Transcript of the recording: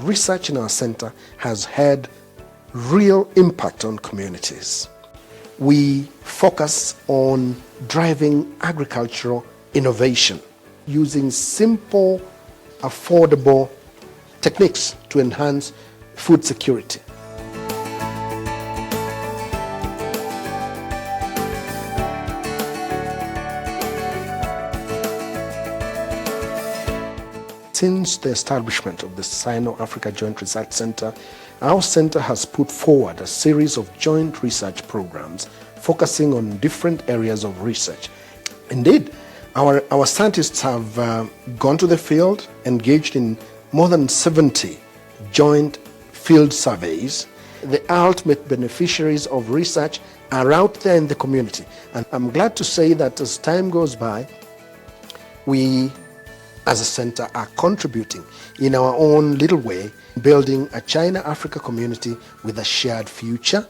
research in our center has had real impact on communities. We focus on driving agricultural innovation using simple, affordable techniques to enhance food security. Since the establishment of the Sino-Africa Joint Research Center, our center has put forward a series of joint research programs focusing on different areas of research. Indeed, our scientists have gone to the field, engaged in more than 70 joint field surveys. The ultimate beneficiaries of research are out there in the community. And I'm glad to say that as time goes by, we as a center are contributing in our own little way, building a China-Africa community with a shared future.